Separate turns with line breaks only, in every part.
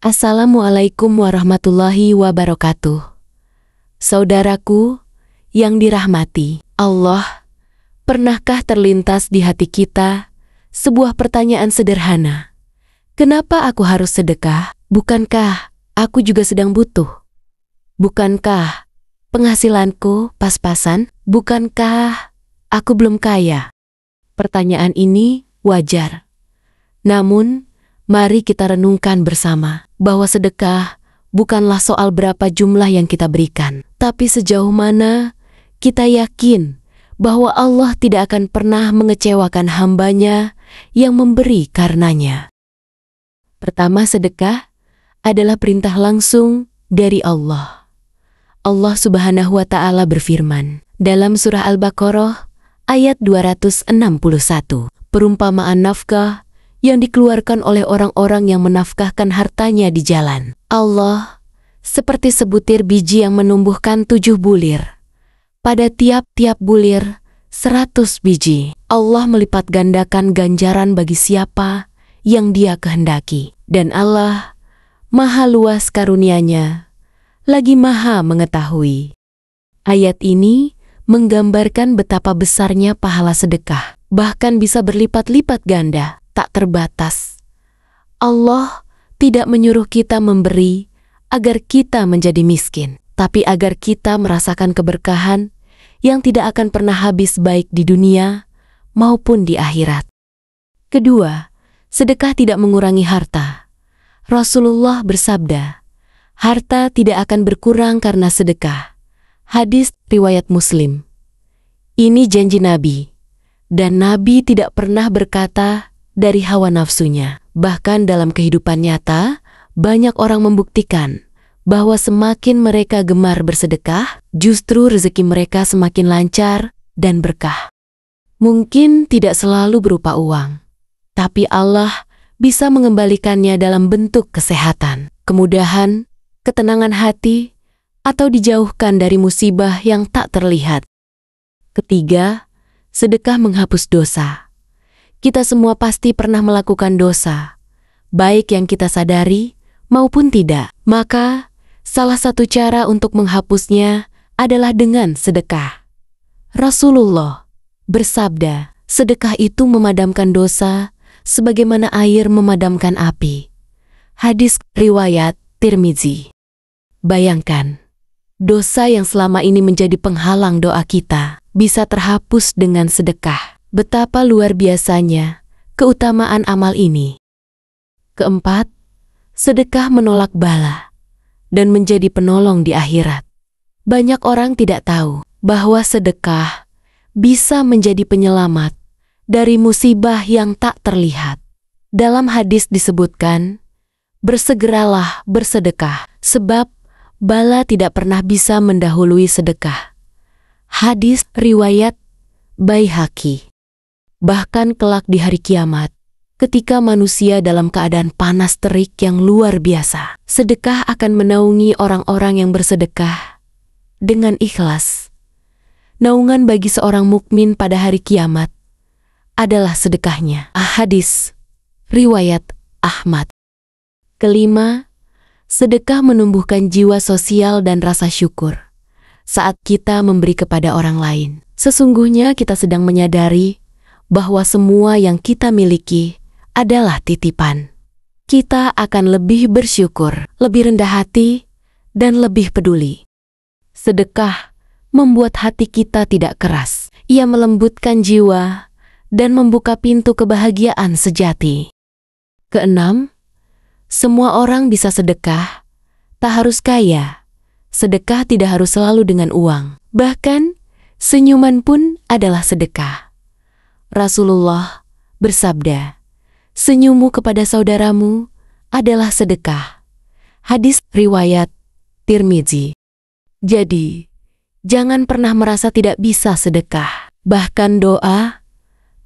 Assalamualaikum warahmatullahi wabarakatuh. Saudaraku yang dirahmati Allah, pernahkah terlintas di hati kita sebuah pertanyaan sederhana? Kenapa aku harus sedekah? Bukankah aku juga sedang butuh? Bukankah penghasilanku pas-pasan? Bukankah aku belum kaya? Pertanyaan ini wajar. Namun, mari kita renungkan bersama bahwa sedekah bukanlah soal berapa jumlah yang kita berikan, tapi sejauh mana kita yakin bahwa Allah tidak akan pernah mengecewakan hamba-Nya yang memberi karenanya. Pertama, sedekah adalah perintah langsung dari Allah. Allah Subhanahu wa Ta'ala berfirman dalam surah Al-Baqarah ayat 261, perumpamaan nafkah yang dikeluarkan oleh orang-orang yang menafkahkan hartanya di jalan Allah, seperti sebutir biji yang menumbuhkan 7 bulir. Pada tiap-tiap bulir 100 biji. Allah melipat gandakan ganjaran bagi siapa yang Dia kehendaki. Dan Allah Maha luas karunia-Nya, lagi Maha mengetahui. Ayat ini menggambarkan betapa besarnya pahala sedekah, bahkan bisa berlipat-lipat ganda, tak terbatas. Allah tidak menyuruh kita memberi agar kita menjadi miskin, tapi agar kita merasakan keberkahan yang tidak akan pernah habis baik di dunia maupun di akhirat. Kedua, sedekah tidak mengurangi harta. Rasulullah bersabda, harta tidak akan berkurang karena sedekah. Hadis riwayat Muslim. Ini janji Nabi, dan Nabi tidak pernah berkata dari hawa nafsunya. Bahkan dalam kehidupan nyata, banyak orang membuktikan bahwa semakin mereka gemar bersedekah, justru rezeki mereka semakin lancar dan berkah. Mungkin tidak selalu berupa uang, tapi Allah bisa mengembalikannya dalam bentuk kesehatan, kemudahan, ketenangan hati, atau dijauhkan dari musibah yang tak terlihat. Ketiga, sedekah menghapus dosa. Kita semua pasti pernah melakukan dosa, baik yang kita sadari maupun tidak. Maka, salah satu cara untuk menghapusnya adalah dengan sedekah. Rasulullah bersabda, sedekah itu memadamkan dosa sebagaimana air memadamkan api. Hadis riwayat Tirmizi. Bayangkan, dosa yang selama ini menjadi penghalang doa kita bisa terhapus dengan sedekah. Betapa luar biasanya keutamaan amal ini. Keempat, sedekah menolak bala dan menjadi penolong di akhirat. Banyak orang tidak tahu bahwa sedekah bisa menjadi penyelamat dari musibah yang tak terlihat. Dalam hadis disebutkan, bersegeralah bersedekah, sebab bala tidak pernah bisa mendahului sedekah. Hadis riwayat Baihaqi. Bahkan kelak di hari kiamat, ketika manusia dalam keadaan panas terik yang luar biasa, sedekah akan menaungi orang-orang yang bersedekah dengan ikhlas. Naungan bagi seorang mukmin pada hari kiamat adalah sedekahnya. Hadis riwayat Ahmad. Kelima, sedekah menumbuhkan jiwa sosial dan rasa syukur. Saat kita memberi kepada orang lain, sesungguhnya kita sedang menyadari bahwa semua yang kita miliki adalah titipan. Kita akan lebih bersyukur, lebih rendah hati, dan lebih peduli. Sedekah membuat hati kita tidak keras. Ia melembutkan jiwa dan membuka pintu kebahagiaan sejati. Keenam, semua orang bisa sedekah, tak harus kaya. Sedekah tidak harus selalu dengan uang. Bahkan, senyuman pun adalah sedekah. Rasulullah bersabda, senyummu kepada saudaramu adalah sedekah. Hadis riwayat Tirmizi. Jadi, jangan pernah merasa tidak bisa sedekah. Bahkan doa,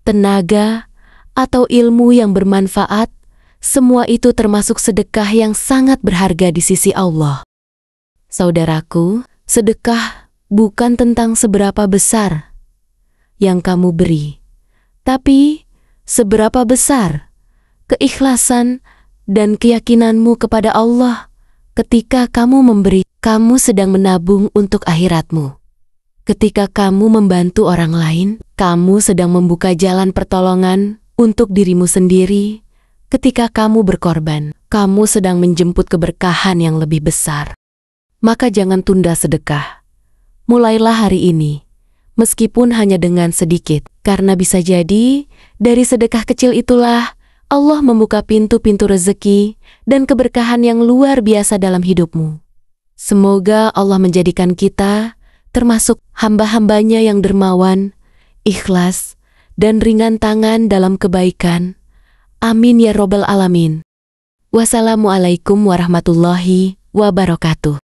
tenaga, atau ilmu yang bermanfaat, semua itu termasuk sedekah yang sangat berharga di sisi Allah. Saudaraku, sedekah bukan tentang seberapa besar yang kamu beri, tapi seberapa besar keikhlasan dan keyakinanmu kepada Allah. Ketika kamu memberi, kamu sedang menabung untuk akhiratmu. Ketika kamu membantu orang lain, kamu sedang membuka jalan pertolongan untuk dirimu sendiri. Ketika kamu berkorban, kamu sedang menjemput keberkahan yang lebih besar. Maka jangan tunda sedekah. Mulailah hari ini, meskipun hanya dengan sedikit, karena bisa jadi dari sedekah kecil itulah Allah membuka pintu-pintu rezeki dan keberkahan yang luar biasa dalam hidupmu. Semoga Allah menjadikan kita termasuk hamba-hambanya yang dermawan, ikhlas, dan ringan tangan dalam kebaikan. Amin ya robbal alamin. Wassalamualaikum warahmatullahi wabarakatuh.